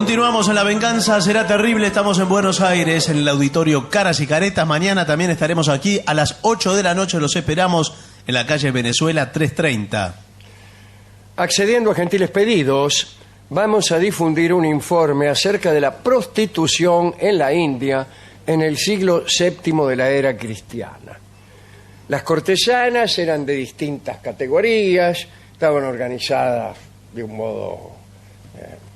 Continuamos en La Venganza Será Terrible. Estamos en Buenos Aires, en el auditorio Caras y Caretas. Mañana también estaremos aquí a las 8 de la noche. Los esperamos en la calle Venezuela 330. Accediendo a gentiles pedidos, vamos a difundir un informe acerca de la prostitución en la India en el siglo VII de la era cristiana. Las cortesanas eran de distintas categorías, estaban organizadas de un modo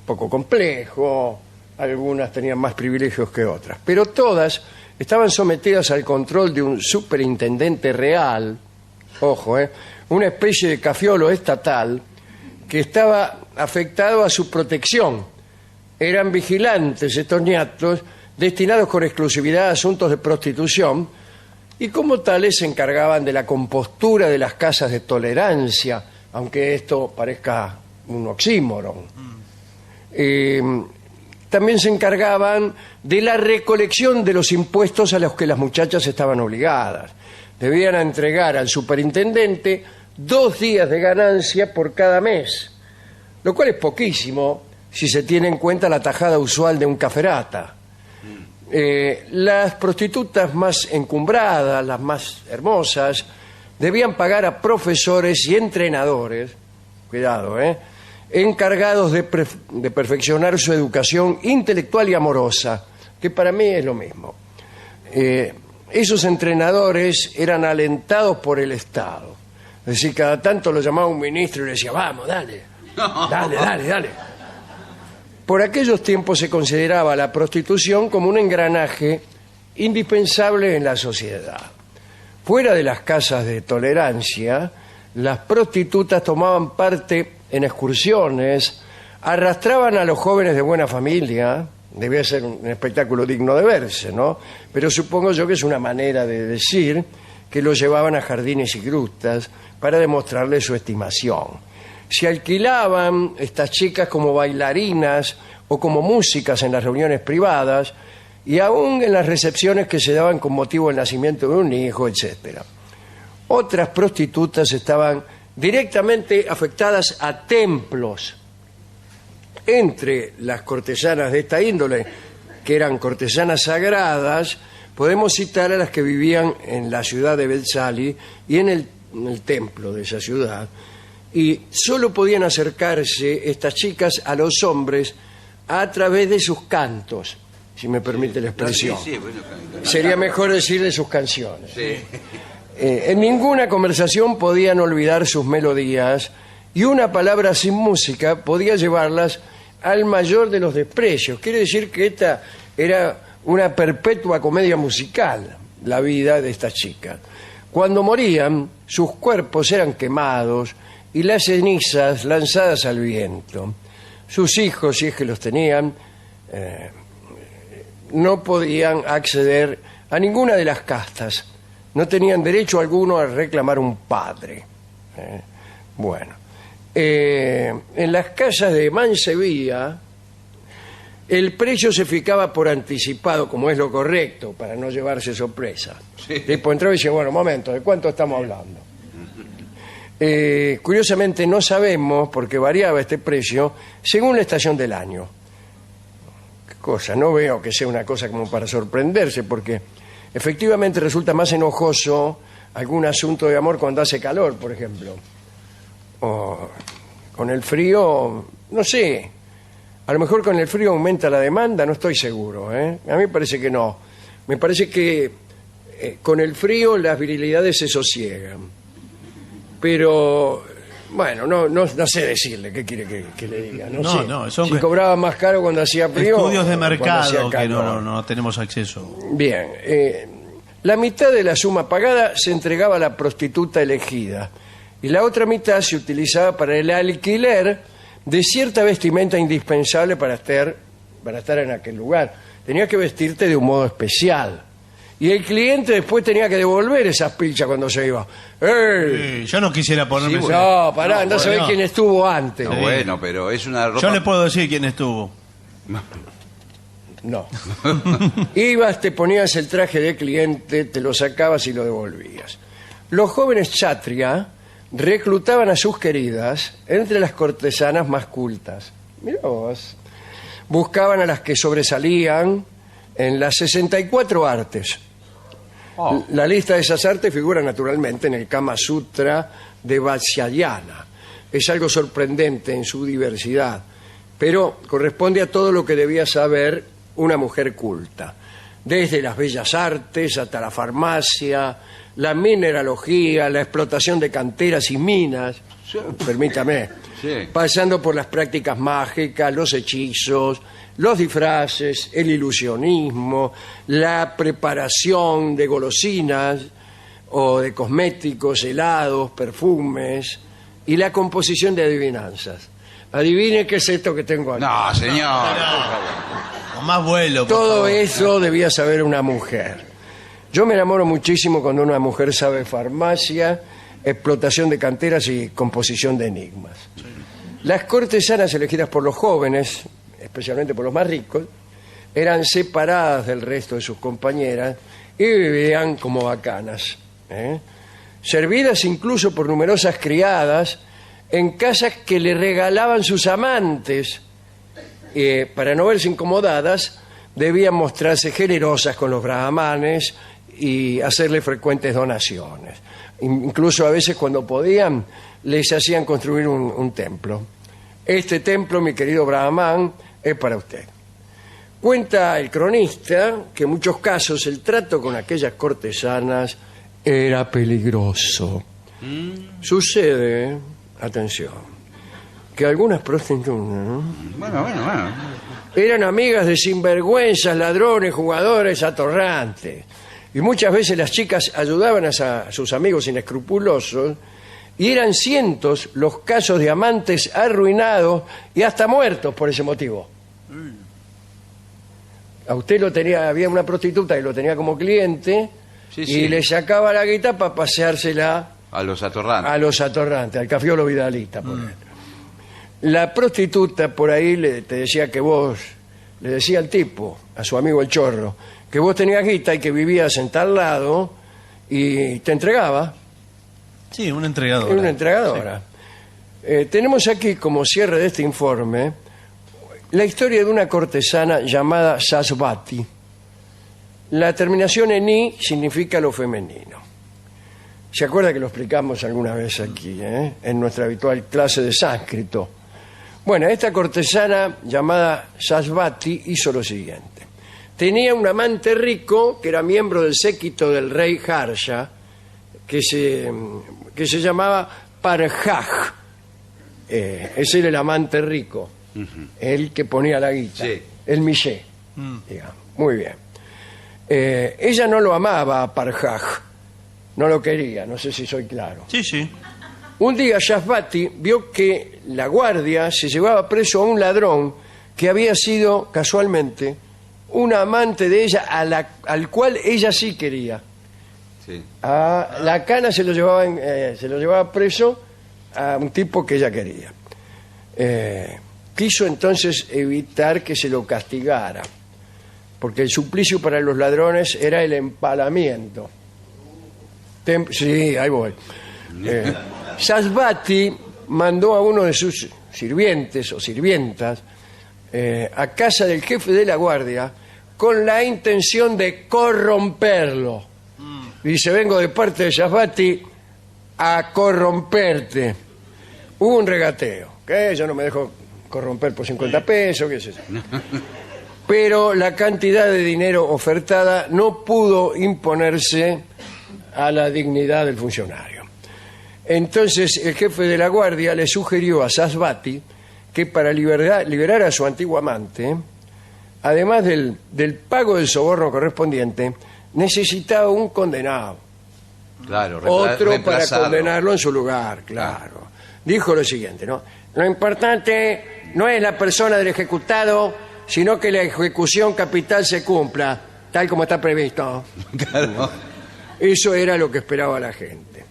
poco complejo, algunas tenían más privilegios que otras, pero todas estaban sometidas al control de un superintendente real, ojo, una especie de cafiolo estatal que estaba afectado a su protección. Eran vigilantes estos ñatos destinados con exclusividad a asuntos de prostitución y como tales se encargaban de la compostura de las casas de tolerancia, aunque esto parezca un oxímoron. También se encargaban de la recolección de los impuestos a los que las muchachas estaban obligadas. Debían entregar al superintendente 2 días de ganancia por cada mes, lo cual es poquísimo si se tiene en cuenta la tajada usual de un caferata. Las prostitutas más encumbradas, las más hermosas, debían pagar a profesores y entrenadores, cuidado, encargados de perfeccionar su educación intelectual y amorosa, que para mí es lo mismo. Esos entrenadores eran alentados por el Estado. Es decir, cada tanto lo llamaba un ministro y le decía, vamos, dale, dale. Por aquellos tiempos se consideraba la prostitución como un engranaje indispensable en la sociedad. Fuera de las casas de tolerancia, las prostitutas tomaban parte en excursiones, arrastraban a los jóvenes de buena familia. Debía ser un espectáculo digno de verse, ¿no? Pero supongo yo que es una manera de decir que los llevaban a jardines y grutas para demostrarles su estimación. Se alquilaban estas chicas como bailarinas o como músicas en las reuniones privadas y aún en las recepciones que se daban con motivo del nacimiento de un hijo, etc. Otras prostitutas estaban directamente afectadas a templos. Entre las cortesanas de esta índole, que eran cortesanas sagradas, podemos citar a las que vivían en la ciudad de Belsali y en el templo de esa ciudad, y solo podían acercarse estas chicas a los hombres a través de sus cantos, si me permite la expresión. Sería mejor decir de sus canciones. Sí. En ninguna conversación podían olvidar sus melodías y una palabra sin música podía llevarlas al mayor de los desprecios. Quiere decir que esta era una perpetua comedia musical, la vida de estas chicas. Cuando morían, sus cuerpos eran quemados y las cenizas lanzadas al viento. Sus hijos, si es que los tenían, no podían acceder a ninguna de las castas. No tenían derecho alguno a reclamar un padre. En las casas de Mansevilla, el precio se fijaba por anticipado, como es lo correcto, para no llevarse sorpresa. Sí. Después entraba y decía, bueno, momento, ¿de cuánto estamos hablando? Curiosamente no sabemos, porque variaba este precio, según la estación del año. ¿Qué cosa? No veo que sea una cosa como para sorprenderse, porque efectivamente resulta más enojoso algún asunto de amor cuando hace calor, por ejemplo. O con el frío, no sé. A lo mejor con el frío aumenta la demanda, no estoy seguro. A mí me parece que no. Me parece que con el frío las virilidades se sosiegan. Pero, bueno, no sé decirle qué quiere que le diga. No sé. Si cobraba más caro cuando hacía frío. Estudios de mercado que no tenemos acceso. Bien. La mitad de la suma pagada se entregaba a la prostituta elegida y la otra mitad se utilizaba para el alquiler de cierta vestimenta indispensable para estar en aquel lugar. Tenías que vestirte de un modo especial. Y el cliente después tenía que devolver esas pilchas cuando se iba. ¡Ey! Yo no quisiera ponerme... Sí, no, pará, no sabés quién estuvo antes. No, bueno, pero es una ropa... Yo le puedo decir quién estuvo. No. Ibas, te ponías el traje de cliente, te lo sacabas y lo devolvías. Los jóvenes kshatriya reclutaban a sus queridas entre las cortesanas más cultas. Mirá vos. buscaban a las que sobresalían en las 64 artes. Oh. La lista de esas artes figura naturalmente en el Kama Sutra de Vatsyayana. Es algo sorprendente en su diversidad, pero corresponde a todo lo que debía saber una mujer culta, desde las bellas artes hasta la farmacia, la mineralogía, la explotación de canteras y minas, permítame, Sí. pasando por las prácticas mágicas, los hechizos, los disfraces, el ilusionismo, la preparación de golosinas o de cosméticos, helados, perfumes y la composición de adivinanzas. Adivine qué es esto que tengo aquí. No, señor. Con más vuelo. por Todo favor. eso debía saber una mujer. Yo me enamoro muchísimo cuando una mujer sabe farmacia, explotación de canteras y composición de enigmas. Las cortesanas elegidas por los jóvenes, especialmente por los más ricos, eran separadas del resto de sus compañeras y vivían como bacanas, ¿eh? Servidas incluso por numerosas criadas en casas que le regalaban sus amantes. Para no verse incomodadas, debían mostrarse generosas con los brahmanes y hacerle frecuentes donaciones. Incluso a veces, cuando podían, les hacían construir un templo. Este templo, mi querido Brahman, es para usted. Cuenta el cronista que en muchos casos el trato con aquellas cortesanas era peligroso. Sucede, atención, que algunas prostitutas, ¿no?, Bueno. eran amigas de sinvergüenzas, ladrones, jugadores, atorrantes. Y muchas veces las chicas ayudaban a sus amigos inescrupulosos, y eran cientos los casos de amantes arruinados y hasta muertos por ese motivo. A usted había una prostituta que lo tenía como cliente, Sí, y sí. le sacaba la guita para paseársela A los atorrantes. a los atorrantes, al cafiolo Vidalita, por ejemplo. La prostituta por ahí te decía que vos, le decía al tipo, a su amigo el chorro, que vos tenías guita y que vivías en tal lado, y te entregaba. Sí, un entregador. Era una entregadora. Tenemos aquí, como cierre de este informe, la historia de una cortesana llamada Sasvati. La terminación en "i" significa lo femenino. ¿Se acuerda que lo explicamos alguna vez aquí, en nuestra habitual clase de sánscrito? Bueno, esta cortesana llamada Sasvati hizo lo siguiente. Tenía un amante rico que era miembro del séquito del rey Harsha, que se llamaba Parjaj. Ese era el amante rico, el que ponía la guita, Sí. el miché, digamos. Muy bien. Ella no lo amaba a Parjaj, no lo quería, no sé si soy claro. Sí, sí. Un día Sasvati vio que la guardia se llevaba preso a un ladrón que había sido casualmente un amante de ella al cual ella sí quería. Sí. A la cana se lo llevaba preso a un tipo que ella quería. Quiso entonces evitar que se lo castigara, porque el suplicio para los ladrones era el empalamiento. Sí, ahí voy. Sasvati mandó a uno de sus sirvientes o sirvientas a casa del jefe de la guardia con la intención de corromperlo. Dice: vengo de parte de Sasvati a corromperte. Hubo un regateo, que yo no me dejo corromper por 50 pesos, qué sé yo. Pero la cantidad de dinero ofertada no pudo imponerse a la dignidad del funcionario. Entonces el jefe de la guardia le sugirió a Sasvati que para liberar a su antiguo amante, además del pago del soborno correspondiente, necesitaba un condenado. Claro, Otro para reemplazarlo. condenarlo en su lugar, claro. Dijo lo siguiente, ¿no? Lo importante no es la persona del ejecutado, sino que la ejecución capital se cumpla, tal como está previsto. Claro. Eso era lo que esperaba la gente.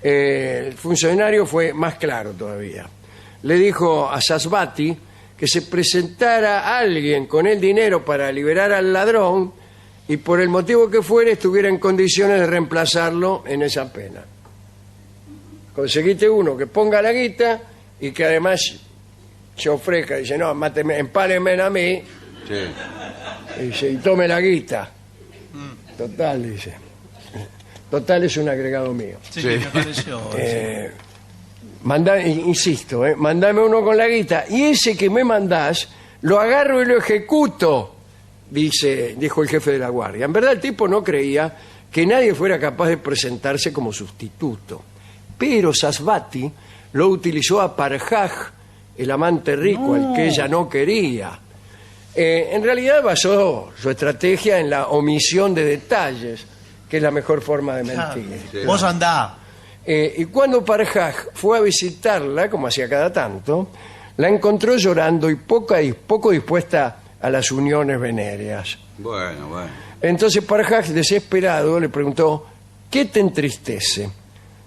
El funcionario fue más claro todavía. Le dijo a Sasvati que se presentara alguien con el dinero para liberar al ladrón y por el motivo que fuere estuviera en condiciones de reemplazarlo en esa pena. Conseguiste uno que ponga la guita y que además se ofrezca, dice, no, máteme, empáleme a mí, Sí. dice, y tome la guita. Total, dice. Total es un agregado mío. Sí, Sí. me pareció. Insisto, mandame uno con la guita, y ese que me mandás, lo agarro y lo ejecuto, dijo el jefe de la guardia. En verdad el tipo no creía que nadie fuera capaz de presentarse como sustituto. Pero Sasvati lo utilizó a Parjaj, el amante rico, al que ella no quería. En realidad basó su estrategia en la omisión de detalles, que es la mejor forma de mentir. Sí. Vos andá. Y cuando Parjaj fue a visitarla, como hacía cada tanto, la encontró llorando y poco dispuesta a las uniones venéreas. Bueno. Entonces Parjaj, desesperado, le preguntó, ¿qué te entristece?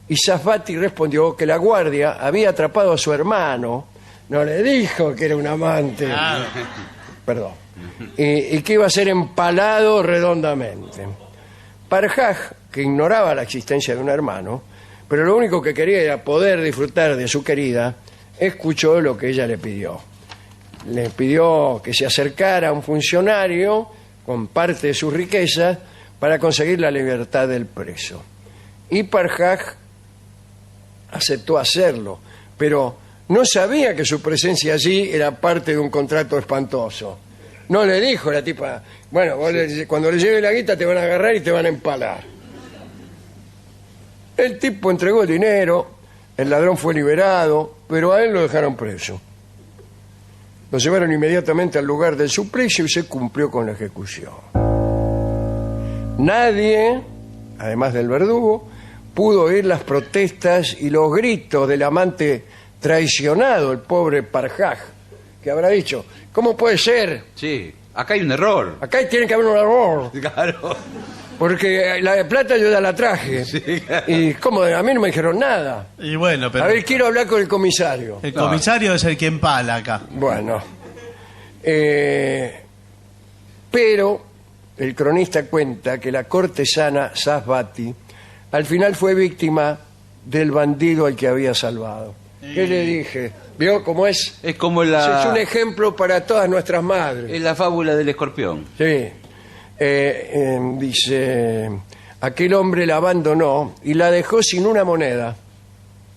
Y Sasvati respondió que la guardia había atrapado a su hermano. No le dijo que era un amante. Perdón. Y que iba a ser empalado redondamente. Parjaj, que ignoraba la existencia de un hermano, pero lo único que quería era poder disfrutar de su querida, escuchó lo que ella le pidió. Le pidió que se acercara a un funcionario con parte de sus riquezas para conseguir la libertad del preso. Y Parjaj aceptó hacerlo, pero no sabía que su presencia allí era parte de un contrato espantoso. No le dijo la tipa, bueno, cuando le lleve la guita te van a agarrar y te van a empalar. El tipo entregó el dinero, el ladrón fue liberado, pero a él lo dejaron preso. Lo llevaron inmediatamente al lugar del suplicio y se cumplió con la ejecución. Nadie, además del verdugo, pudo oír las protestas y los gritos del amante traicionado, el pobre Parjaj, que habrá dicho, ¿cómo puede ser? Sí. Acá hay un error. Acá tiene que haber un error, Claro. porque la de plata yo ya la traje. Sí, claro. Y ¿cómo? A mí no me dijeron nada. Y bueno, pero A ver, quiero hablar con el comisario. el comisario es el que empala acá. Bueno, pero el cronista cuenta que la cortesana Sasvati al final fue víctima del bandido al que había salvado. ¿Qué le dije? ¿Vio cómo es? Es como Es un ejemplo para todas nuestras madres. es la fábula del escorpión. Sí. Dice, aquel hombre la abandonó y la dejó sin una moneda.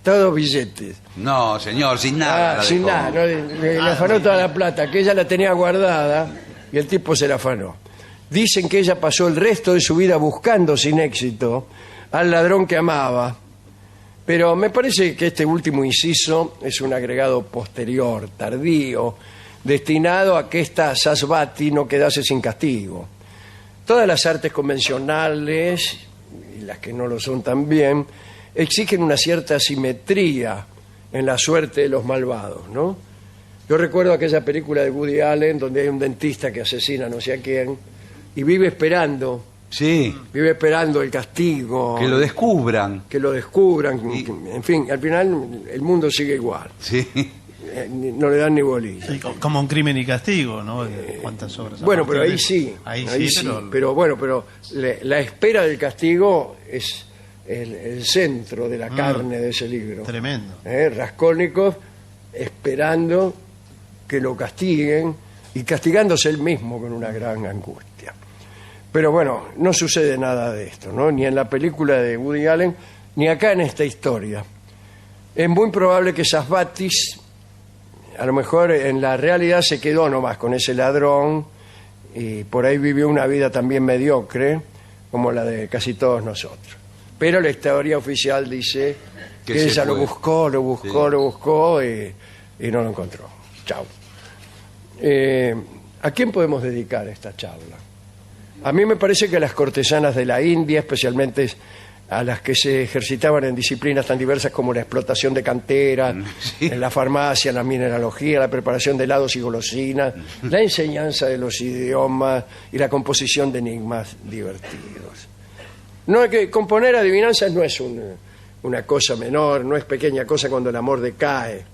Todos billetes. No, señor, sin nada. la Sin dejó. nada, ¿no? Le afanó toda la plata, que ella la tenía guardada y el tipo se la afanó. Dicen que ella pasó el resto de su vida buscando sin éxito al ladrón que amaba. Pero me parece que este último inciso es un agregado posterior, tardío, destinado a que esta Sasvati no quedase sin castigo. Todas las artes convencionales, y las que no lo son también, exigen una cierta simetría en la suerte de los malvados, ¿no? Yo recuerdo aquella película de Woody Allen donde hay un dentista que asesina a no sé a quién y vive esperando el castigo, Que lo descubran. que lo descubran, en fin, al final el mundo sigue igual, Sí. no le dan ni bolilla. Sí, como un crimen y castigo, ¿no? ¿Cuántas obras? Bueno, pero ahí sí, Ahí sí, pero la espera del castigo es el centro de la carne de ese libro. Tremendo. Raskolnikov esperando que lo castiguen y castigándose él mismo con una gran angustia. Pero bueno, no sucede nada de esto, ¿no? Ni en la película de Woody Allen, ni acá en esta historia. Es muy probable que Sasvatis, a lo mejor en la realidad se quedó nomás con ese ladrón y por ahí vivió una vida también mediocre, como la de casi todos nosotros. Pero la historia oficial dice Que que se ella fue. lo buscó y no lo encontró. Chao. ¿A quién podemos dedicar esta charla? A mí me parece que a las cortesanas de la India, especialmente a las que se ejercitaban en disciplinas tan diversas como la explotación de canteras, Sí. en la farmacia, la mineralogía, la preparación de helados y golosinas, la enseñanza de los idiomas y la composición de enigmas divertidos. No es que componer adivinanzas no es una cosa menor, no es pequeña cosa cuando el amor decae.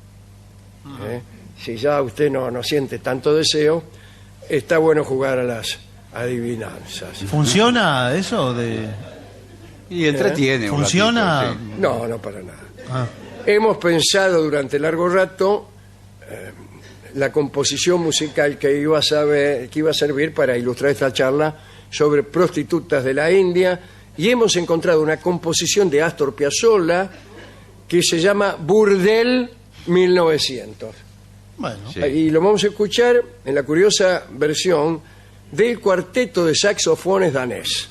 Si ya usted no siente tanto deseo, está bueno jugar a las adivinanzas. ¿Funciona eso de...? Y entretiene. un ¿Funciona? ratito, sí. No, no para nada. Ah, Hemos pensado durante largo rato la composición musical que iba a servir para ilustrar esta charla sobre prostitutas de la India, y hemos encontrado una composición de Astor Piazzolla que se llama Burdel 1900. Bueno, Sí. Y lo vamos a escuchar en la curiosa versión del cuarteto de saxofones danés.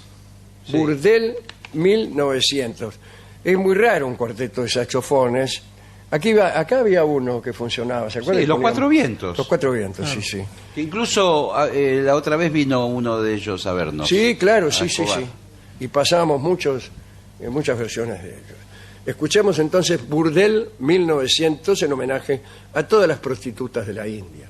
Sí. Burdel 1900. Es muy raro un cuarteto de saxofones. Acá había uno que funcionaba, ¿se acuerdan? Sí, los Poníamos- Cuatro Vientos. Los Cuatro Vientos, sí, sí. Que incluso la otra vez vino uno de ellos a vernos. Sí, claro, a sí, sí, Escobar. sí. Y pasábamos muchas versiones de ellos. Escuchemos entonces Burdel 1900 en homenaje a todas las prostitutas de la India.